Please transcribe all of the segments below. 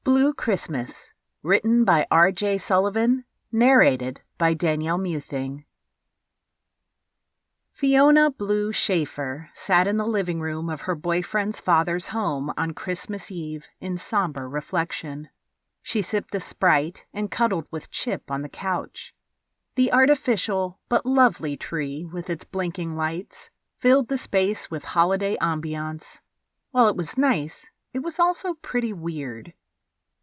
Blue Christmas, written by R.J. Sullivan, narrated by Danielle Muething. Fiona Blue Schaefer sat in the living room of her boyfriend's father's home on Christmas Eve in somber reflection. She sipped a Sprite and cuddled with Chip on the couch. The artificial but lovely tree with its blinking lights filled the space with holiday ambiance. While it was nice, it was also pretty weird.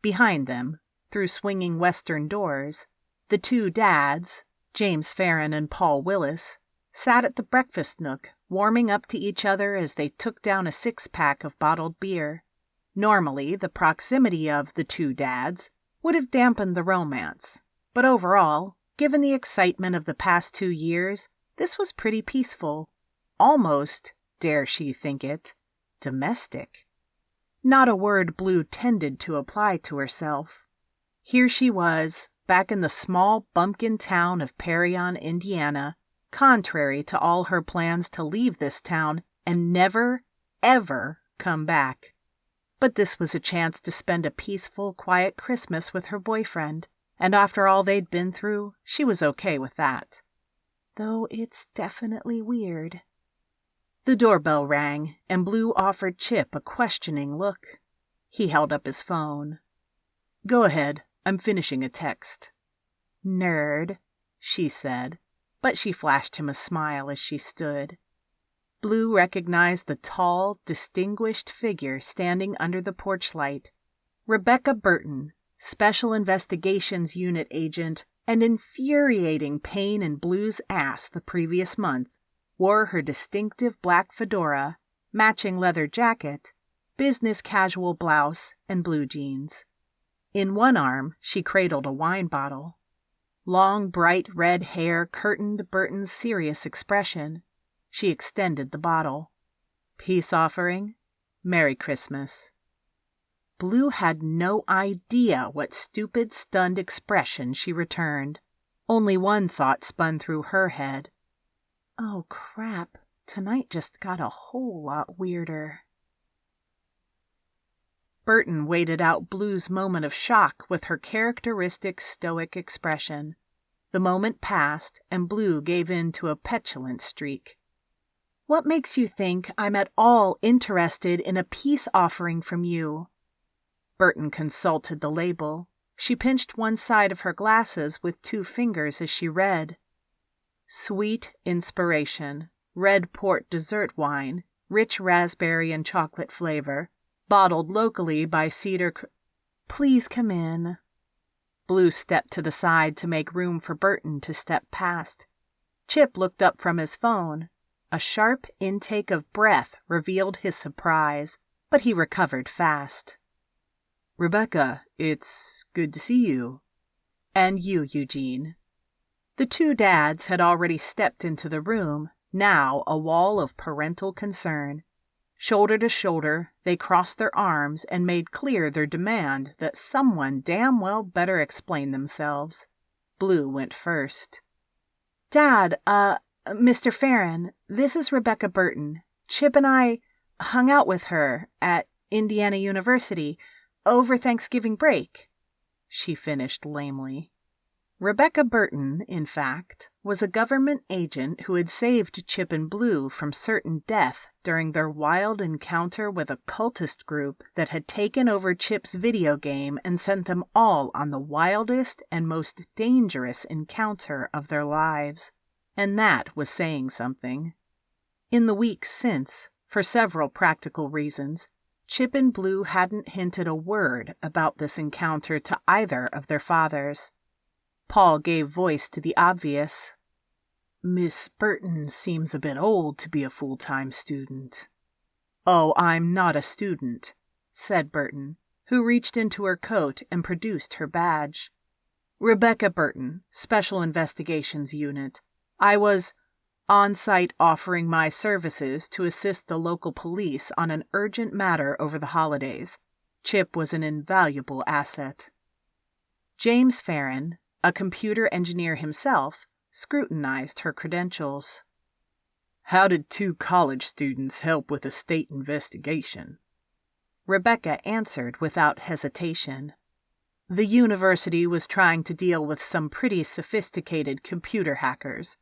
Behind them, through swinging western doors, the two dads, James Farron and Paul Willis, sat at the breakfast nook, warming up to each other as they took down a six-pack of bottled beer. Normally, the proximity of the two dads would have dampened the romance, but overall, given the excitement of the past 2 years, this was pretty peaceful. Almost, dare she think it, domestic. Not a word Blue tended to apply to herself. Here she was, back in the small bumpkin town of Perion, Indiana, contrary to all her plans to leave this town and never, ever come back. But this was a chance to spend a peaceful, quiet Christmas with her boyfriend, and after all they'd been through, she was okay with that. Though it's definitely weird. The doorbell rang, and Blue offered Chip a questioning look. He held up his phone. "Go ahead, I'm finishing a text." "Nerd," she said, but she flashed him a smile as she stood. Blue recognized the tall, distinguished figure standing under the porch light. Rebecca Burton, Special Investigations Unit agent and infuriating pain in Blue's ass the previous month, wore her distinctive black fedora, matching leather jacket, business casual blouse, and blue jeans. In one arm, she cradled a wine bottle. Long, bright red hair curtained Burton's serious expression. She extended the bottle. "Peace offering? Merry Christmas." Blue had no idea what stupid, stunned expression she returned. Only one thought spun through her head. Oh, crap. Tonight just got a whole lot weirder. Burton waited out Blue's moment of shock with her characteristic stoic expression. The moment passed, and Blue gave in to a petulant streak. "What makes you think I'm at all interested in a peace offering from you?" Burton consulted the label. She pinched one side of her glasses with 2 fingers as she read. Sweet Inspiration, red port dessert wine, rich raspberry and chocolate flavor, bottled locally by Cedar Please come in." Blue stepped to the side to make room for Burton to step past. Chip looked up from his phone. A sharp intake of breath revealed his surprise, but he recovered fast. "Rebecca, it's good to see you." "And you, Eugene." The two dads had already stepped into the room, now a wall of parental concern. Shoulder to shoulder, they crossed their arms and made clear their demand that someone damn well better explain themselves. Blue went first. "Dad, Mr. Farron, this is Rebecca Burton. Chip and I hung out with her at Indiana University over Thanksgiving break," she finished lamely. Rebecca Burton, in fact, was a government agent who had saved Chip and Blue from certain death during their wild encounter with a cultist group that had taken over Chip's video game and sent them all on the wildest and most dangerous encounter of their lives. And that was saying something. In the weeks since, for several practical reasons, Chip and Blue hadn't hinted a word about this encounter to either of their fathers. Paul gave voice to the obvious. "Miss Burton seems a bit old to be a full-time student." "Oh, I'm not a student," said Burton, who reached into her coat and produced her badge. "Rebecca Burton, Special Investigations Unit. I was on-site offering my services to assist the local police on an urgent matter over the holidays. Chip was an invaluable asset." James Farron, a computer engineer himself, scrutinized her credentials. "How did 2 college students help with a state investigation?" Rebecca answered without hesitation. The university was trying to deal with some pretty sophisticated computer hackers.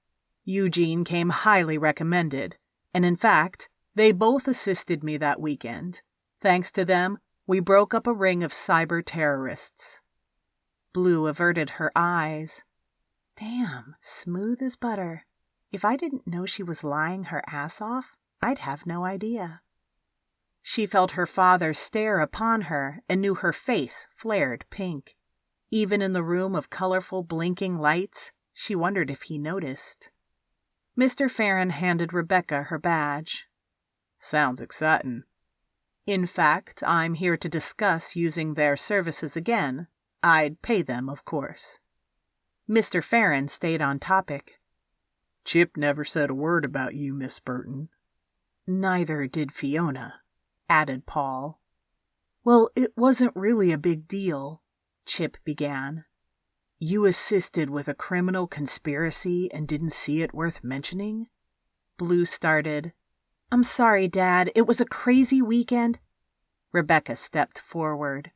Eugene came highly recommended, and in fact, they both assisted me that weekend. Thanks to them, we broke up a ring of cyber terrorists. Blue averted her eyes. Damn, smooth as butter. If I didn't know she was lying her ass off, I'd have no idea. She felt her father stare upon her and knew her face flared pink. Even in the room of colorful blinking lights, she wondered if he noticed. Mr. Farron handed Rebecca her badge. Sounds exciting. In fact, I'm here to discuss using their services again. I'd pay them, of course. Mr. Farron stayed on topic. Chip never said a word about you, Miss Burton. Neither did Fiona, added Paul. Well, it wasn't really a big deal, Chip began. You assisted with a criminal conspiracy and didn't see it worth mentioning? Blue started. I'm sorry, Dad. It was a crazy weekend. Rebecca stepped forward.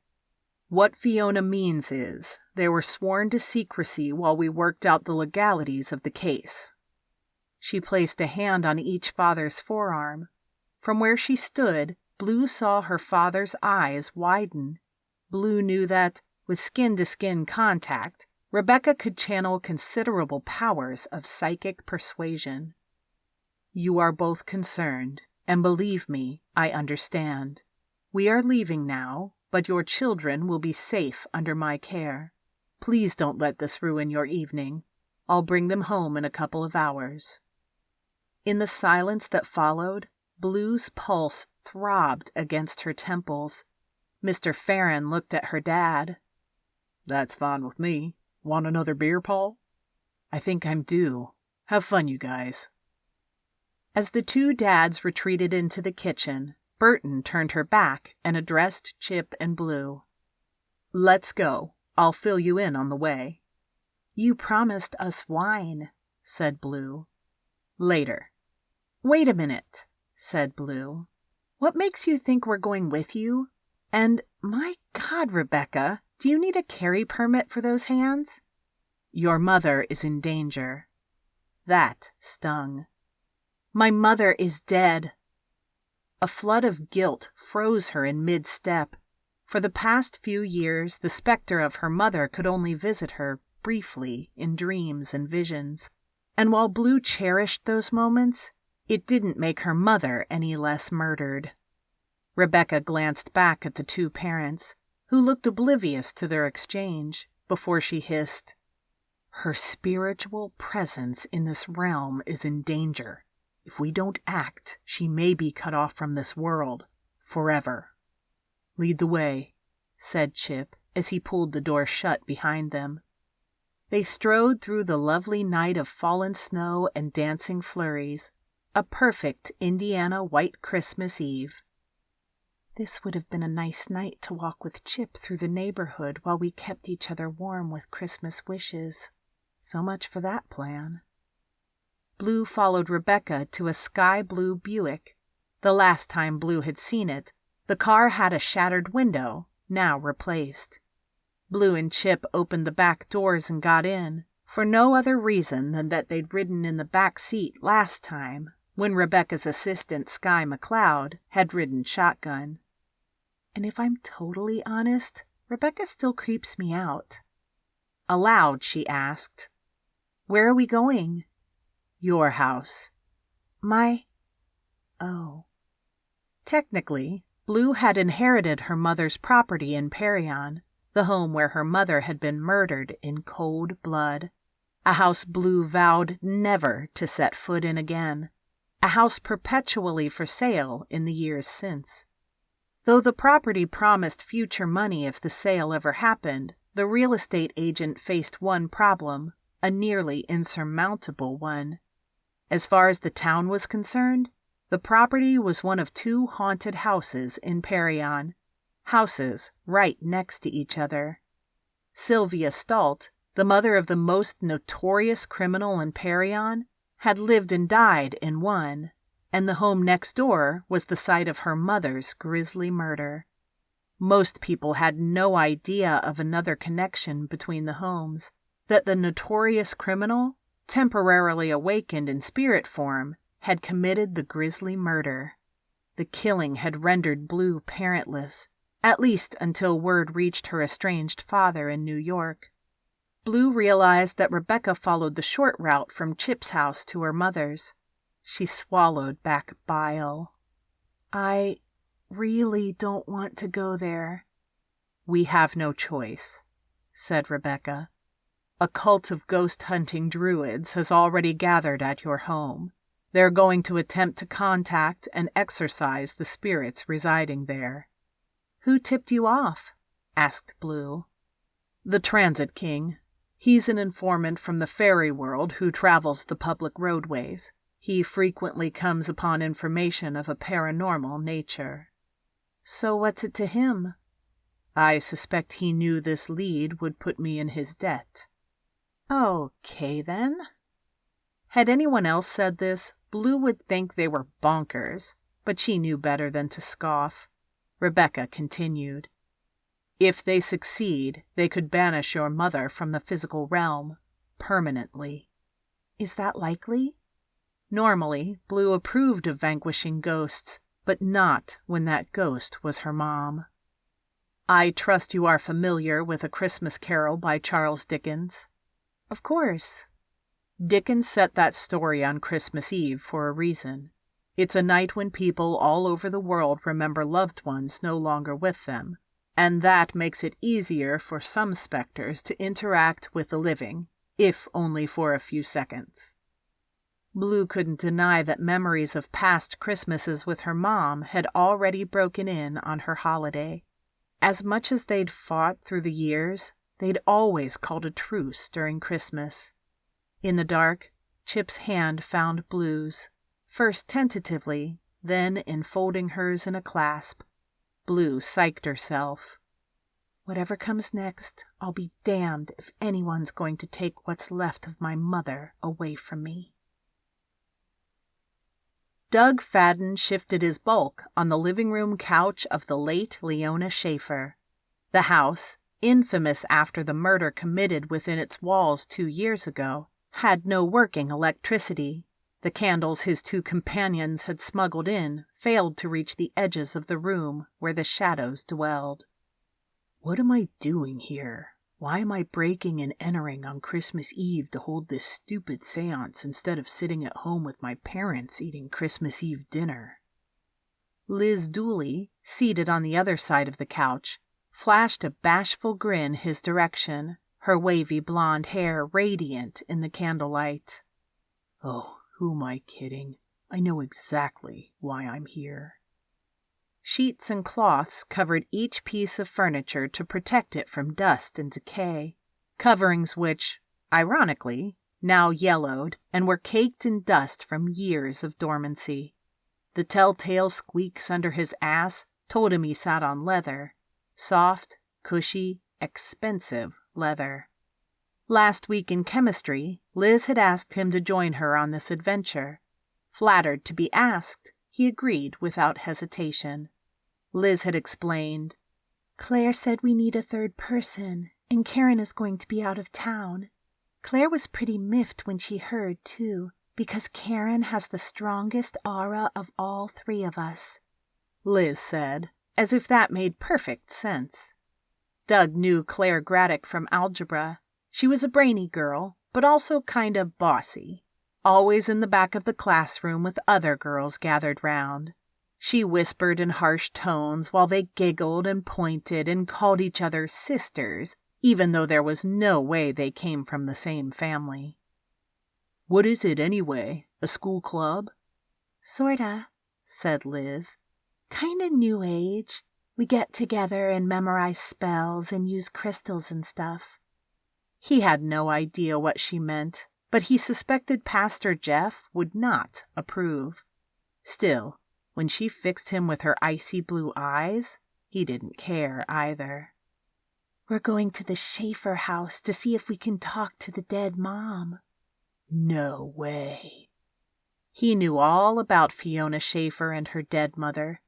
What Fiona means is, they were sworn to secrecy while we worked out the legalities of the case. She placed a hand on each father's forearm. From where she stood, Blue saw her father's eyes widen. Blue knew that, with skin-to-skin contact, Rebecca could channel considerable powers of psychic persuasion. You are both concerned, and believe me, I understand. We are leaving now, but your children will be safe under my care. Please don't let this ruin your evening. I'll bring them home in a couple of hours. In the silence that followed, Blue's pulse throbbed against her temples. Mr. Farron looked at her dad. That's fine with me. Want another beer, Paul? I think I'm due. Have fun, you guys. As the two dads retreated into the kitchen, Burton turned her back and addressed Chip and Blue. Let's go. I'll fill you in on the way. You promised us wine, said Blue. Later. Wait a minute, said Blue. What makes you think we're going with you? And, my God, Rebecca, do you need a carry permit for those hands? Your mother is in danger. That stung. My mother is dead. A flood of guilt froze her in mid-step. For the past few years, the specter of her mother could only visit her briefly in dreams and visions. And while Blue cherished those moments, it didn't make her mother any less murdered. Rebecca glanced back at the two parents, who looked oblivious to their exchange, before she hissed, Her spiritual presence in this realm is in danger. If we don't act, she may be cut off from this world, forever. Lead the way, said Chip, as he pulled the door shut behind them. They strode through the lovely night of fallen snow and dancing flurries, a perfect Indiana white Christmas Eve. This would have been a nice night to walk with Chip through the neighborhood while we kept each other warm with Christmas wishes. So much for that plan. Blue followed Rebecca to a sky-blue Buick. The last time Blue had seen it, the car had a shattered window, now replaced. Blue and Chip opened the back doors and got in, for no other reason than that they'd ridden in the back seat last time, when Rebecca's assistant, Sky McLeod, had ridden shotgun. And if I'm totally honest, Rebecca still creeps me out. Aloud, she asked, Where are we going? Your house. Oh. Technically, Blue had inherited her mother's property in Parion, the home where her mother had been murdered in cold blood. A house Blue vowed never to set foot in again. A house perpetually for sale in the years since. Though the property promised future money if the sale ever happened, the real estate agent faced one problem, a nearly insurmountable one. As far as the town was concerned, the property was one of 2 haunted houses in Parion, houses right next to each other. Sylvia Stalt, the mother of the most notorious criminal in Parion, had lived and died in one, and the home next door was the site of her mother's grisly murder. Most people had no idea of another connection between the homes, that the notorious criminal, temporarily awakened in spirit form, had committed the grisly murder. The killing had rendered Blue parentless, at least until word reached her estranged father in New York. Blue realized that Rebecca followed the short route from Chip's house to her mother's. She swallowed back bile. I really don't want to go there. We have no choice, said Rebecca. A cult of ghost-hunting druids has already gathered at your home. They're going to attempt to contact and exorcise the spirits residing there. Who tipped you off? Asked Blue. The Transit King. He's an informant from the fairy world who travels the public roadways. He frequently comes upon information of a paranormal nature. So what's it to him? I suspect he knew this lead would put me in his debt. Okay, then. Had anyone else said this, Blue would think they were bonkers, but she knew better than to scoff. Rebecca continued. If they succeed, they could banish your mother from the physical realm, permanently. Is that likely? Normally, Blue approved of vanquishing ghosts, but not when that ghost was her mom. I trust you are familiar with A Christmas Carol by Charles Dickens. Of course. Dickens set that story on Christmas Eve for a reason. It's a night when people all over the world remember loved ones no longer with them, and that makes it easier for some specters to interact with the living, if only for a few seconds. Blue couldn't deny that memories of past Christmases with her mom had already broken in on her holiday. As much as they'd fought through the years, they'd always called a truce during Christmas. In the dark, Chip's hand found Blue's, first tentatively, then enfolding hers in a clasp. Blue psyched herself. Whatever comes next, I'll be damned if anyone's going to take what's left of my mother away from me. Doug Fadden shifted his bulk on the living room couch of the late Leona Schaefer. The house, infamous after the murder committed within its walls 2 years ago, had no working electricity. The candles his 2 companions had smuggled in failed to reach the edges of the room where the shadows dwelled. What am I doing here? Why am I breaking and entering on Christmas Eve to hold this stupid seance instead of sitting at home with my parents eating Christmas Eve dinner? Liz Dooley, seated on the other side of the couch, flashed a bashful grin his direction, her wavy blonde hair radiant in the candlelight. Oh, who am I kidding? I know exactly why I'm here. Sheets and cloths covered each piece of furniture to protect it from dust and decay, coverings which, ironically, now yellowed and were caked in dust from years of dormancy. The telltale squeaks under his ass told him he sat on leather, soft, cushy, expensive leather. Last week in chemistry, Liz had asked him to join her on this adventure. Flattered to be asked, he agreed without hesitation. Liz had explained, Claire said we need a 3rd person, and Karen is going to be out of town. Claire was pretty miffed when she heard, too, because Karen has the strongest aura of all 3 of us. Liz said, as if that made perfect sense. Doug knew Claire Graddock from algebra. She was a brainy girl, but also kind of bossy, always in the back of the classroom with other girls gathered round. She whispered in harsh tones while they giggled and pointed and called each other sisters, even though there was no way they came from the same family. What is it anyway? A school club? Sorta, said Liz. Kinda new age. We get together and memorize spells and use crystals and stuff. He had no idea what she meant, but he suspected Pastor Jeff would not approve. Still, when she fixed him with her icy blue eyes, he didn't care either. We're going to the Schaefer house to see if we can talk to the dead mom. No way. He knew all about Fiona Schaefer and her dead mother.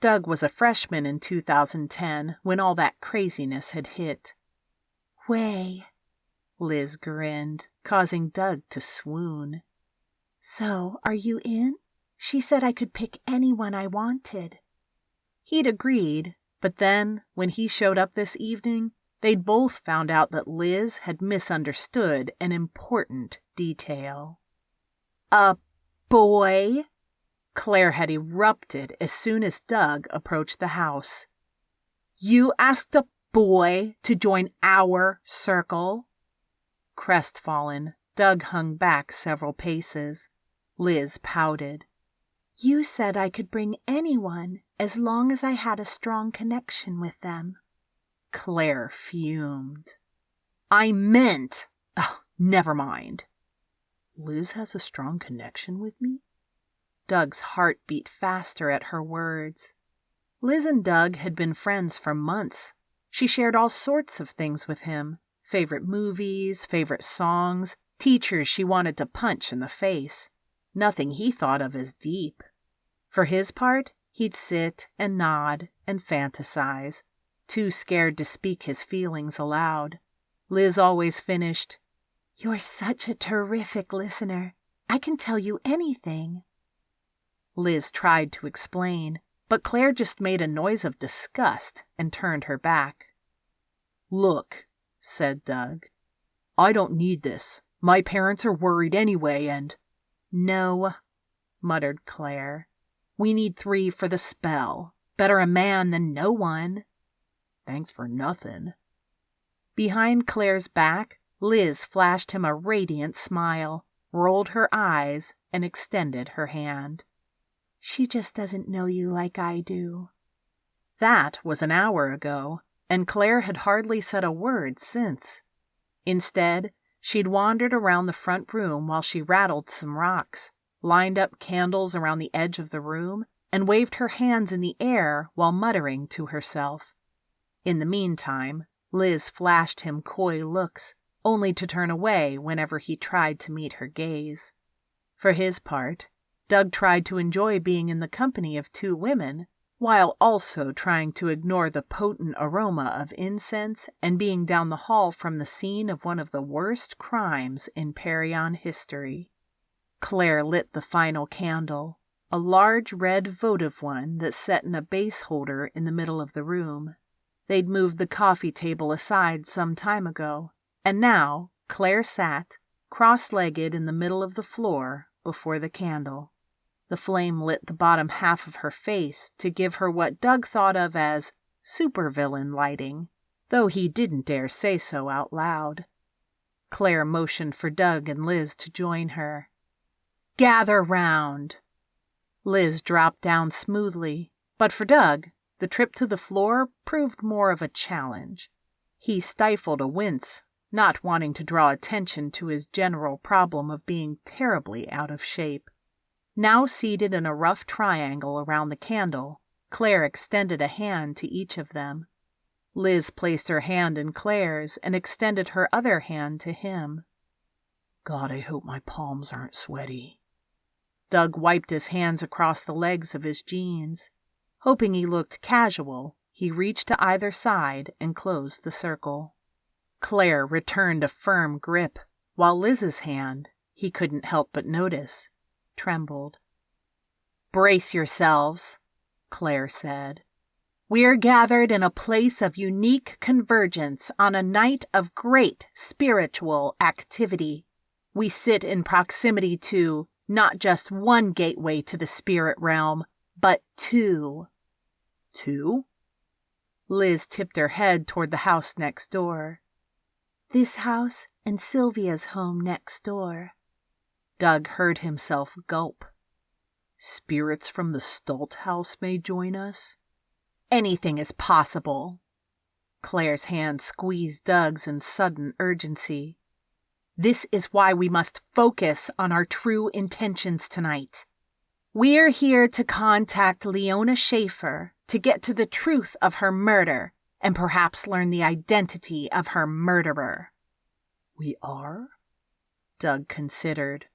Doug was a freshman in 2010 when all that craziness had hit. Way, Liz grinned, causing Doug to swoon. So, are you in? She said I could pick anyone I wanted. He'd agreed, but then, when he showed up this evening, they'd both found out that Liz had misunderstood an important detail. A boy? Claire had erupted as soon as Doug approached the house. You asked a boy to join our circle? Crestfallen, Doug hung back several paces. Liz pouted. You said I could bring anyone as long as I had a strong connection with them. Claire fumed. I meant... Oh, never mind. Liz has a strong connection with me? Doug's heart beat faster at her words. Liz and Doug had been friends for months. She shared all sorts of things with him. Favorite movies, favorite songs, teachers she wanted to punch in the face. Nothing he thought of as deep. For his part, he'd sit and nod and fantasize, too scared to speak his feelings aloud. Liz always finished, You're such a terrific listener. I can tell you anything. Liz tried to explain, but Claire just made a noise of disgust and turned her back. Look, said Doug, I don't need this. My parents are worried anyway, and... No, muttered Claire. We need 3 for the spell. Better a man than no one. Thanks for nothing. Behind Claire's back, Liz flashed him a radiant smile, rolled her eyes, and extended her hand. She just doesn't know you like I do. That was an hour ago, and Claire had hardly said a word since. Instead, she'd wandered around the front room while she rattled some rocks, lined up candles around the edge of the room, and waved her hands in the air while muttering to herself. In the meantime, Liz flashed him coy looks, only to turn away whenever he tried to meet her gaze. For his part, Doug tried to enjoy being in the company of 2 women, while also trying to ignore the potent aroma of incense and being down the hall from the scene of one of the worst crimes in Parian history. Claire lit the final candle, a large red votive one that sat in a base holder in the middle of the room. They'd moved the coffee table aside some time ago, and now Claire sat, cross-legged in the middle of the floor, before the candle. The flame lit the bottom half of her face to give her what Doug thought of as supervillain lighting, though he didn't dare say so out loud. Claire motioned for Doug and Liz to join her. Gather round. Liz dropped down smoothly, but for Doug, the trip to the floor proved more of a challenge. He stifled a wince, not wanting to draw attention to his general problem of being terribly out of shape. Now seated in a rough triangle around the candle, Claire extended a hand to each of them. Liz placed her hand in Claire's and extended her other hand to him. God, I hope my palms aren't sweaty. Doug wiped his hands across the legs of his jeans. Hoping he looked casual, he reached to either side and closed the circle. Claire returned a firm grip, while Liz's hand, he couldn't help but notice, trembled. Brace yourselves, Claire said. We're gathered in a place of unique convergence on a night of great spiritual activity. We sit in proximity to not just one gateway to the spirit realm, but 2. 2? Liz tipped her head toward the house next door. This house and Sylvia's home next door. Doug heard himself gulp. Spirits from the Stult house may join us? Anything is possible. Claire's hand squeezed Doug's in sudden urgency. This is why we must focus on our true intentions tonight. We're here to contact Leona Schaefer to get to the truth of her murder and perhaps learn the identity of her murderer. We are? Doug considered.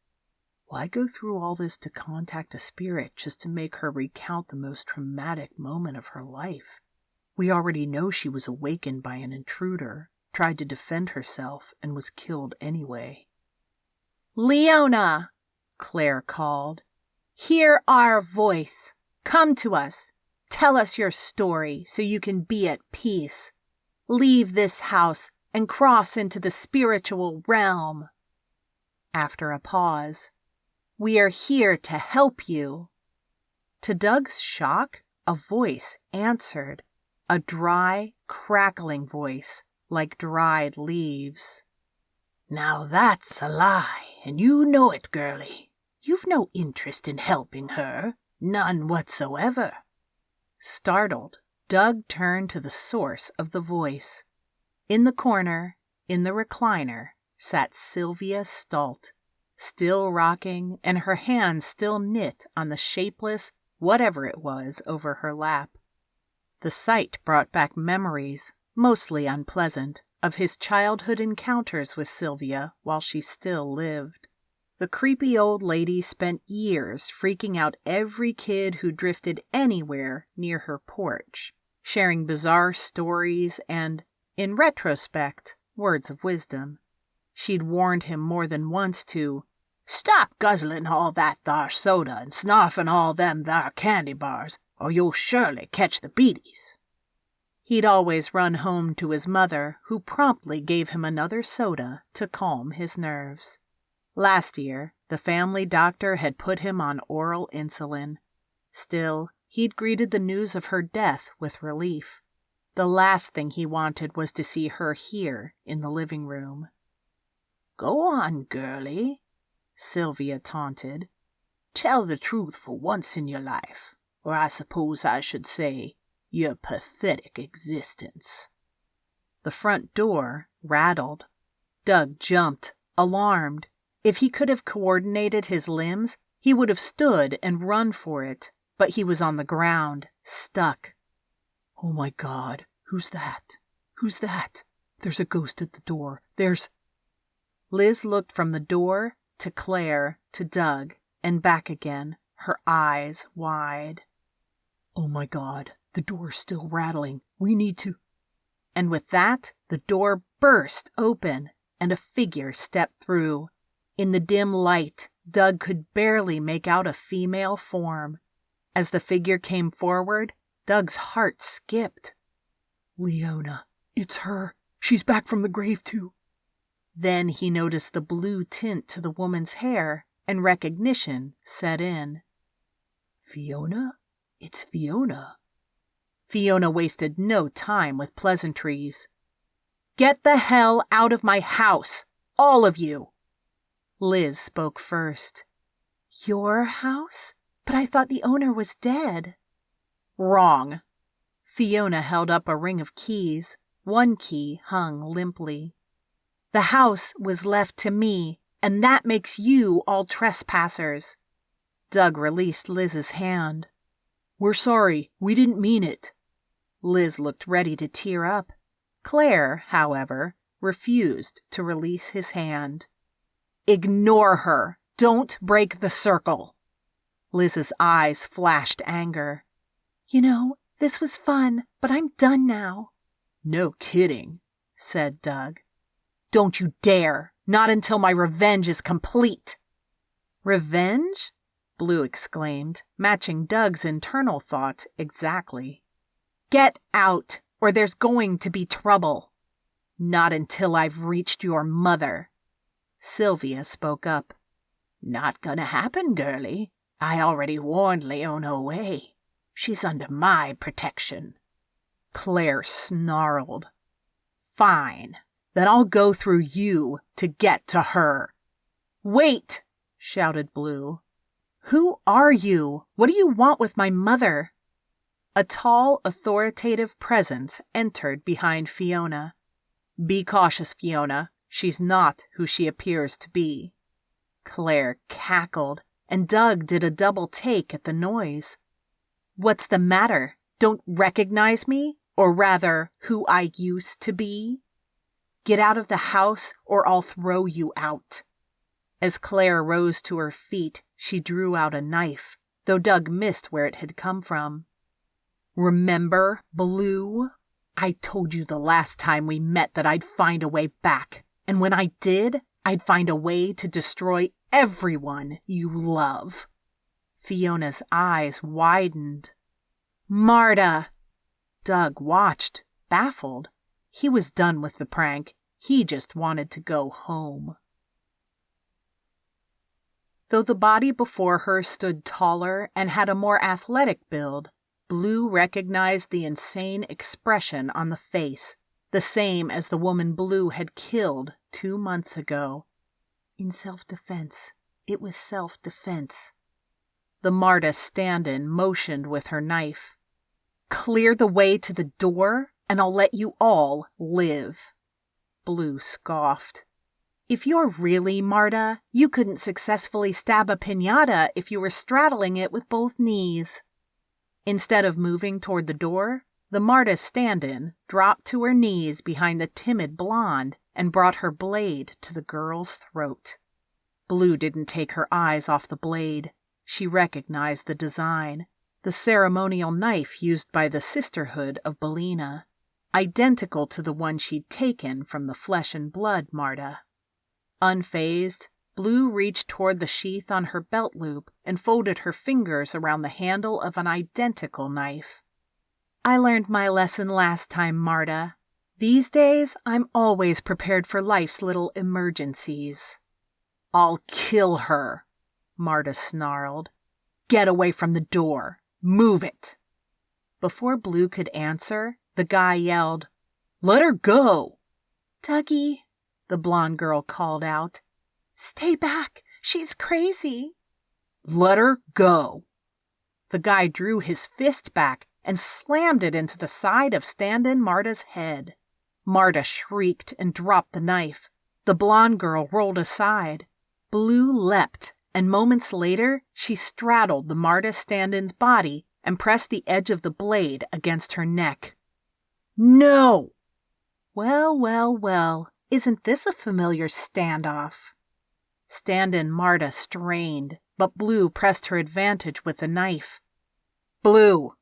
Why go through all this to contact a spirit just to make her recount the most traumatic moment of her life? We already know she was awakened by an intruder, tried to defend herself, and was killed anyway. Leona, Claire called. Hear our voice. Come to us. Tell us your story so you can be at peace. Leave this house and cross into the spiritual realm. After a pause, we are here to help you. To Doug's shock, a voice answered, a dry, crackling voice like dried leaves. Now that's a lie, and you know it, girlie. You've no interest in helping her, none whatsoever. Startled, Doug turned to the source of the voice. In the corner, in the recliner, sat Sylvia Stolt, still rocking and her hands still knit on the shapeless whatever it was over her lap. The sight brought back memories, mostly unpleasant, of his childhood encounters with Sylvia while she still lived. The creepy old lady spent years freaking out every kid who drifted anywhere near her porch, sharing bizarre stories and, in retrospect, words of wisdom. She'd warned him more than once to stop guzzling all that thar soda and snarfing all them thar candy bars, or you'll surely catch the beaties. He'd always run home to his mother, who promptly gave him another soda to calm his nerves. Last year, the family doctor had put him on oral insulin. Still, he'd greeted the news of her death with relief. The last thing he wanted was to see her here in the living room. Go on, girlie, Sylvia taunted. Tell the truth for once in your life, or I suppose I should say, your pathetic existence. The front door rattled. Doug jumped, alarmed. If he could have coordinated his limbs, he would have stood and run for it, but he was on the ground, stuck. Oh my God, who's that? Who's that? There's a ghost at the door. There's... Liz looked from the door to Claire to Doug and back again, her eyes wide. Oh my God, the door's still rattling. We need to... And with that, the door burst open and a figure stepped through. In the dim light, Doug could barely make out a female form. As the figure came forward, Doug's heart skipped. Leona, it's her. She's back from the grave too. Then he noticed the blue tint to the woman's hair, and recognition set in. Fiona? It's Fiona. Fiona wasted no time with pleasantries. Get the hell out of my house, all of you! Liz spoke first. Your house? But I thought the owner was dead. Wrong. Fiona held up a ring of keys. One key hung limply. The house was left to me, and that makes you all trespassers. Doug released Liz's hand. We're sorry. We didn't mean it. Liz looked ready to tear up. Claire, however, refused to release his hand. Ignore her. Don't break the circle. Liz's eyes flashed anger. You know, this was fun, but I'm done now. No kidding, said Doug. Don't you dare. Not until my revenge is complete. Revenge? Blue exclaimed, matching Doug's internal thought exactly. Get out, or there's going to be trouble. Not until I've reached your mother. Sylvia spoke up. Not gonna happen, girlie. I already warned Leona away. She's under my protection. Claire snarled. Fine, then I'll go through you to get to her. Wait, shouted Blue. Who are you? What do you want with my mother? A tall, authoritative presence entered behind Fiona. Be cautious, Fiona. She's not who she appears to be. Claire cackled, and Doug did a double take at the noise. What's the matter? Don't recognize me? Or rather, who I used to be? Get out of the house, or I'll throw you out. As Claire rose to her feet, she drew out a knife, though Doug missed where it had come from. "Remember, Blue? I told you the last time we met that I'd find a way back, and when I did, I'd find a way to destroy everyone you love." Fiona's eyes widened. "Marta!" Doug watched, baffled. He was done with the prank. He just wanted to go home. Though the body before her stood taller and had a more athletic build, Blue recognized the insane expression on the face, the same as the woman Blue had killed 2 months ago. In self-defense. It was self-defense. The Marta stand-in motioned with her knife. "Clear the way to the door, and I'll let you all live." Blue scoffed. "If you're really Marta, you couldn't successfully stab a piñata if you were straddling it with both knees." Instead of moving toward the door, the Marta stand-in dropped to her knees behind the timid blonde and brought her blade to the girl's throat. Blue didn't take her eyes off the blade. She recognized the design, the ceremonial knife used by the Sisterhood of Bellina, identical to the one she'd taken from the flesh and blood Marta. Unfazed, Blue reached toward the sheath on her belt loop and folded her fingers around the handle of an identical knife. "I learned my lesson last time, Marta. These days, I'm always prepared for life's little emergencies." "I'll kill her," Marta snarled. "Get away from the door. Move it." Before Blue could answer, the guy yelled, "Let her go!" "Dougie," the blonde girl called out. "Stay back. She's crazy." "Let her go." The guy drew his fist back and slammed it into the side of stand-in Marta's head. Marta shrieked and dropped the knife. The blonde girl rolled aside. Blue leapt, and moments later she straddled the Marta stand-in's body and pressed the edge of the blade against her neck. "No!" Well, well, well, isn't this a familiar standoff? Stand-in Marta strained, but Blue pressed her advantage with the knife. "Blue!"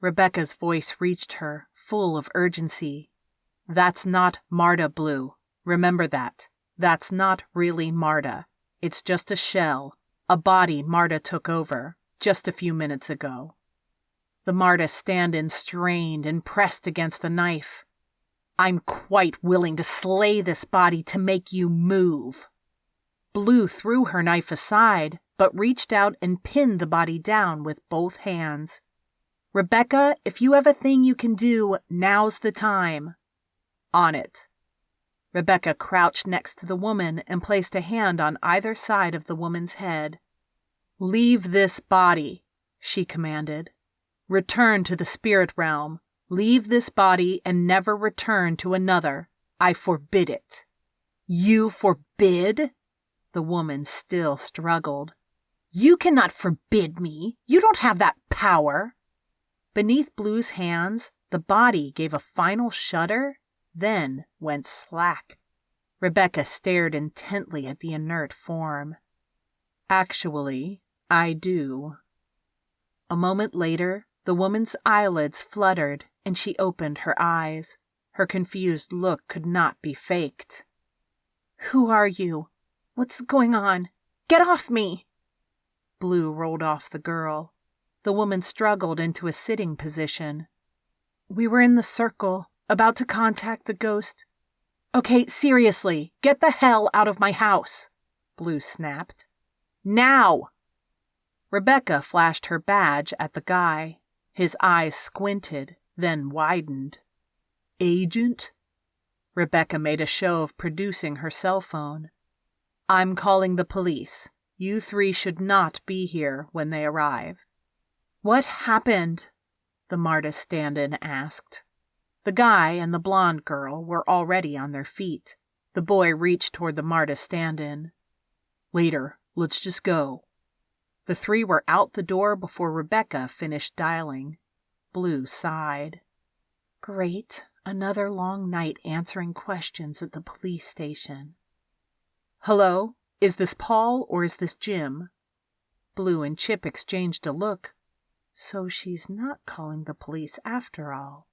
Rebecca's voice reached her, full of urgency. "That's not Marta, Blue. Remember that. That's not really Marta. It's just a shell, a body Marta took over, just a few minutes ago." The Marta stand-in strained and pressed against the knife. "I'm quite willing to slay this body to make you move." Blue threw her knife aside, but reached out and pinned the body down with both hands. "Rebecca, if you have a thing you can do, now's the time." "On it." Rebecca crouched next to the woman and placed a hand on either side of the woman's head. "Leave this body," she commanded. "Return to the spirit realm. Leave this body and never return to another. I forbid it." "You forbid?" The woman still struggled. "You cannot forbid me. You don't have that power." Beneath Blue's hands, the body gave a final shudder, then went slack. Rebecca stared intently at the inert form. "Actually, I do." A moment later, the woman's eyelids fluttered and she opened her eyes. Her confused look could not be faked. "Who are you? What's going on? Get off me!" Blue rolled off the girl. The woman struggled into a sitting position. "We were in the circle, about to contact the ghost." "Okay, seriously, get the hell out of my house," Blue snapped. "Now!" Rebecca flashed her badge at the guy. His eyes squinted, then widened. "Agent?" Rebecca made a show of producing her cell phone. "I'm calling the police. You 3 should not be here when they arrive." "What happened?" the Marta stand-in asked. The guy and the blonde girl were already on their feet. The boy reached toward the Marta stand-in. "Later, let's just go." The 3 were out the door before Rebecca finished dialing. Blue sighed. Great, another long night answering questions at the police station. "Hello? Is this Paul or is this Jim? Blue and Chip exchanged a look. So she's not calling the police after all.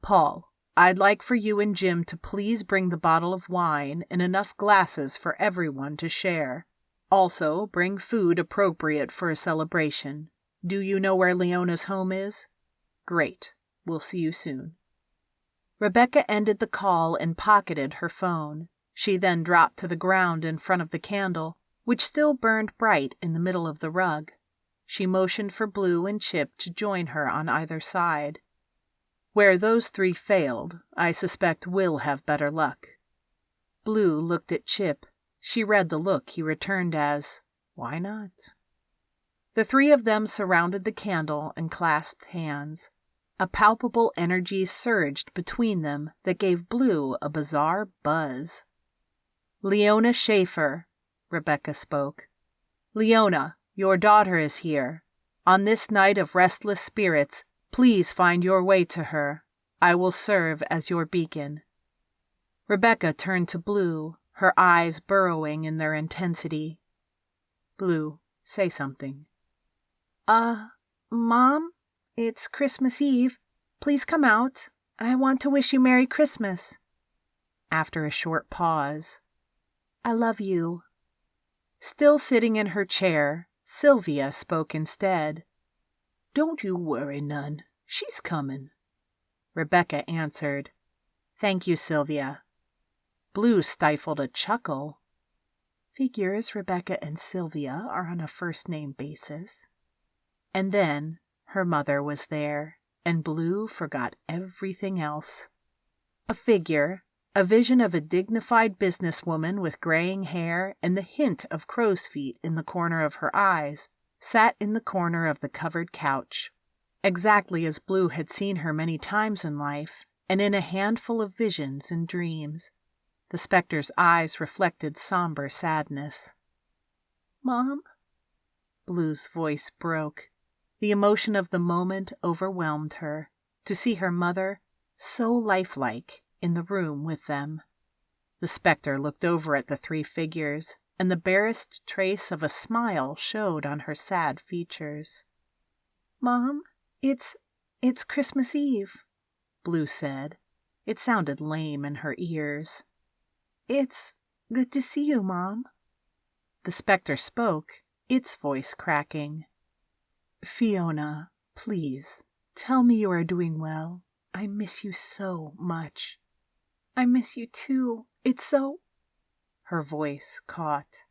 Paul, I'd like for you and Jim to please bring the bottle of wine and enough glasses for everyone to share. Also, bring food appropriate for a celebration. Do you know where Leona's home is? Great. We'll see you soon. Rebecca ended the call and pocketed her phone. She then dropped to the ground in front of the candle, which still burned bright in the middle of the rug. She motioned for Blue and Chip to join her on either side. Where those three failed, I suspect we'll have better luck. Blue looked at Chip. She read the look he returned as, why not? The three of them surrounded the candle and clasped hands. A palpable energy surged between them that gave Blue a bizarre buzz. Leona Schaefer, Rebecca spoke. Leona, your daughter is here. On this night of restless spirits, please find your way to her. I will serve as your beacon. Rebecca turned to Blue, her eyes burrowing in their intensity. Blue, say something. Mom, it's Christmas Eve. Please come out. I want to wish you Merry Christmas. After a short pause, I love you. Still sitting in her chair, Sylvia spoke instead. Don't you worry none. She's coming. Rebecca answered. Thank you, Sylvia. Blue stifled a chuckle. Figures Rebecca and Sylvia are on a first-name basis. And then her mother was there, and Blue forgot everything else. A figure, a vision of a dignified businesswoman with graying hair and the hint of crow's feet in the corner of her eyes, sat in the corner of the covered couch, exactly as Blue had seen her many times in life, and in a handful of visions and dreams. The specter's eyes reflected somber sadness. Mom? Blue's voice broke. The emotion of the moment overwhelmed her, to see her mother, so lifelike, in the room with them. The specter looked over at the three figures, and the barest trace of a smile showed on her sad features. Mom, it's Christmas Eve, Blue said. It sounded lame in her ears. It's good to see you, Mom. The specter spoke, its voice cracking. Fiona, please, tell me you are doing well. I miss you so much. I miss you too. It's so... Her voice caught.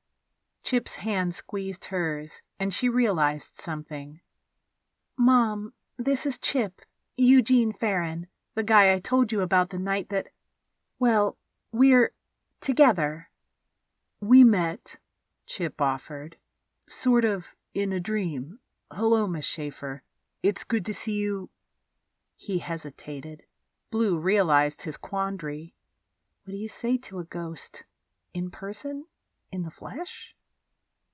Chip's hand squeezed hers, and she realized something. Mom, this is Chip, Eugene Farron, the guy I told you about the night that... Well, we're together. We met, Chip offered. Sort of in a dream. Hello, Miss Schaefer. It's good to see you. He hesitated. Blue realized his quandary. What do you say to a ghost? In person? In the flesh?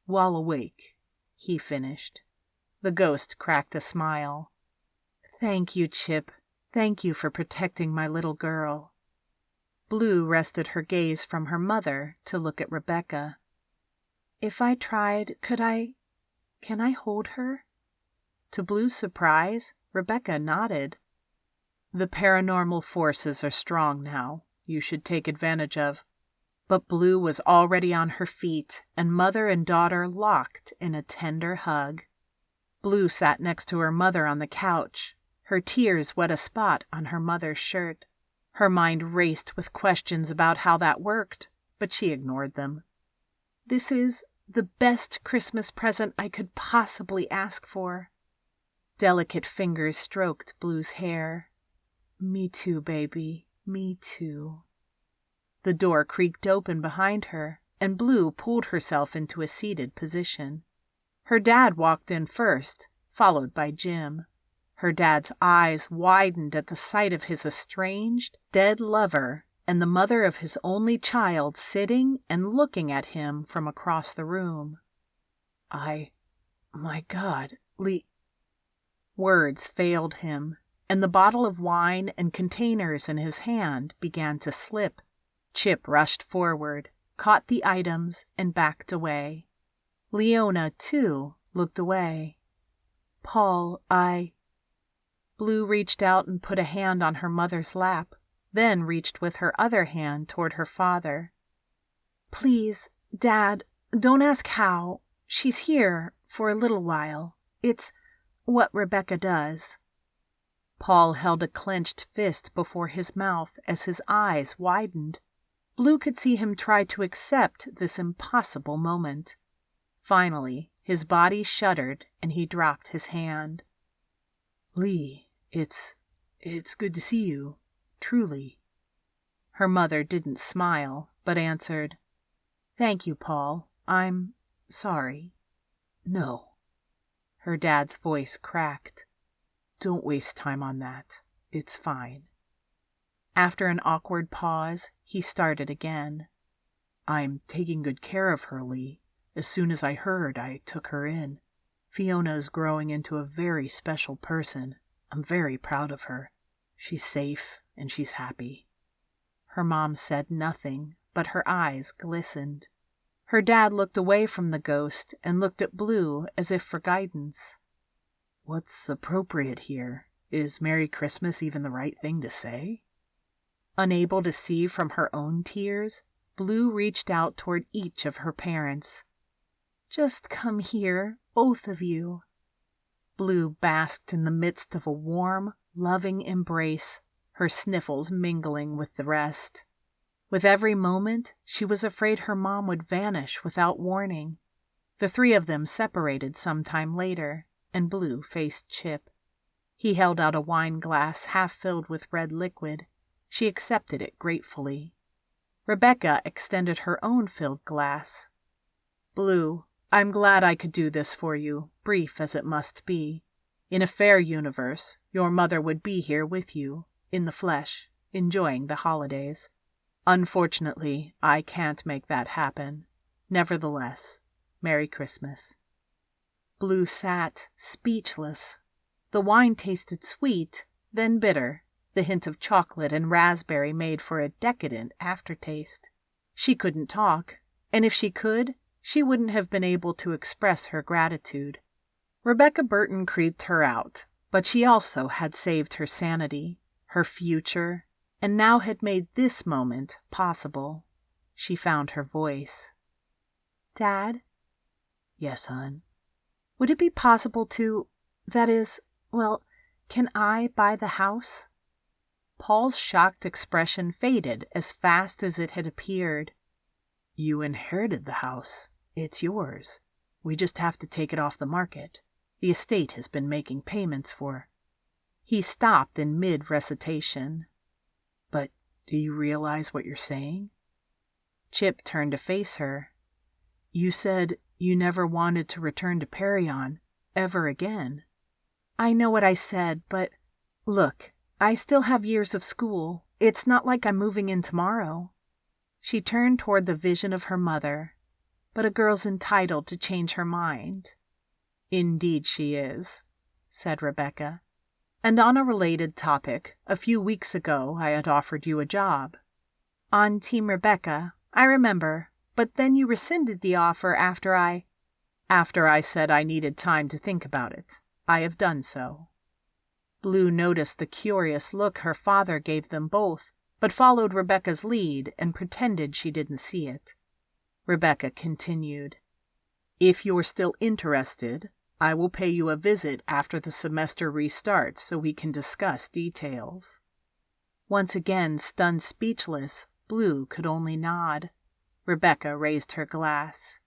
While awake, he finished. The ghost cracked a smile. Thank you, Chip. Thank you for protecting my little girl. Blue rested her gaze from her mother to look at Rebecca. If I tried, can I hold her? To Blue's surprise, Rebecca nodded. The paranormal forces are strong now. You should take advantage of. But Blue was already on her feet, and mother and daughter locked in a tender hug. Blue sat next to her mother on the couch. Her tears wet a spot on her mother's shirt. Her mind raced with questions about how that worked, but she ignored them. This is the best Christmas present I could possibly ask for. Delicate fingers stroked Blue's hair. Me too, baby. Me too. The door creaked open behind her, and Blue pulled herself into a seated position. Her dad walked in first, followed by Jim. Her dad's eyes widened at the sight of his estranged, dead lover and the mother of his only child sitting and looking at him from across the room. My God, Words failed him, and the bottle of wine and containers in his hand began to slip. Chip rushed forward, caught the items, and backed away. Leona, too, looked away. Paul, Blue reached out and put a hand on her mother's lap, then reached with her other hand toward her father. Please, Dad, don't ask how. She's here for a little while. It's what Rebecca does. Paul held a clenched fist before his mouth as his eyes widened. Blue could see him try to accept this impossible moment. Finally, his body shuddered and he dropped his hand. Lee, it's good to see you, truly. Her mother didn't smile, but answered, "Thank you, Paul. I'm sorry." No. Her dad's voice cracked. Don't waste time on that. It's fine. After an awkward pause, he started again. I'm taking good care of her, Lee. As soon as I heard, I took her in. Fiona's growing into a very special person. I'm very proud of her. She's safe and she's happy. Her mom said nothing, but her eyes glistened. Her dad looked away from the ghost and looked at Blue as if for guidance. What's appropriate here? Is Merry Christmas even the right thing to say? Unable to see from her own tears, Blue reached out toward each of her parents. Just come here, both of you. Blue basked in the midst of a warm, loving embrace, her sniffles mingling with the rest. With every moment, she was afraid her mom would vanish without warning. The three of them separated some time later, and Blue faced Chip. He held out a wine glass half filled with red liquid. She accepted it gratefully. Rebecca extended her own filled glass. "Blue, I'm glad I could do this for you, brief as it must be. In a fair universe, your mother would be here with you, in the flesh, enjoying the holidays. Unfortunately, I can't make that happen. Nevertheless, Merry Christmas." Blue sat, speechless. The wine tasted sweet, then bitter. The hint of chocolate and raspberry made for a decadent aftertaste. She couldn't talk, and if she could, she wouldn't have been able to express her gratitude. Rebecca Burton creeped her out, but she also had saved her sanity, her future, and now had made this moment possible. She found her voice. Dad? Yes, hon? Would it be possible to, can I buy the house? Paul's shocked expression faded as fast as it had appeared. You inherited the house. It's yours. We just have to take it off the market. The estate has been making payments for. He stopped in mid-recitation. But do you realize what you're saying? Chip turned to face her. You said you never wanted to return to Parion ever again. I know what I said, but look, I still have years of school. It's not like I'm moving in tomorrow. She turned toward the vision of her mother. But a girl's entitled to change her mind. Indeed she is, said Rebecca. And on a related topic, a few weeks ago I had offered you a job. On Team Rebecca, I remember, but then you rescinded the offer after I said I needed time to think about it. I have done so. Blue noticed the curious look her father gave them both, but followed Rebecca's lead and pretended she didn't see it. Rebecca continued, If you're still interested, I will pay you a visit after the semester restarts so we can discuss details. Once again stunned speechless, Blue could only nod. Rebecca raised her glass.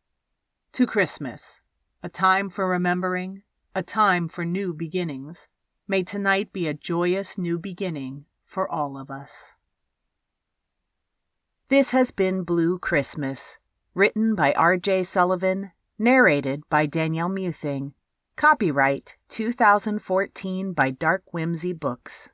To Christmas, a time for remembering, a time for new beginnings. May tonight be a joyous new beginning for all of us. This has been Blue Christmas, written by R.J. Sullivan, narrated by Danielle Muething. Copyright 2014 by Dark Whimsy Books.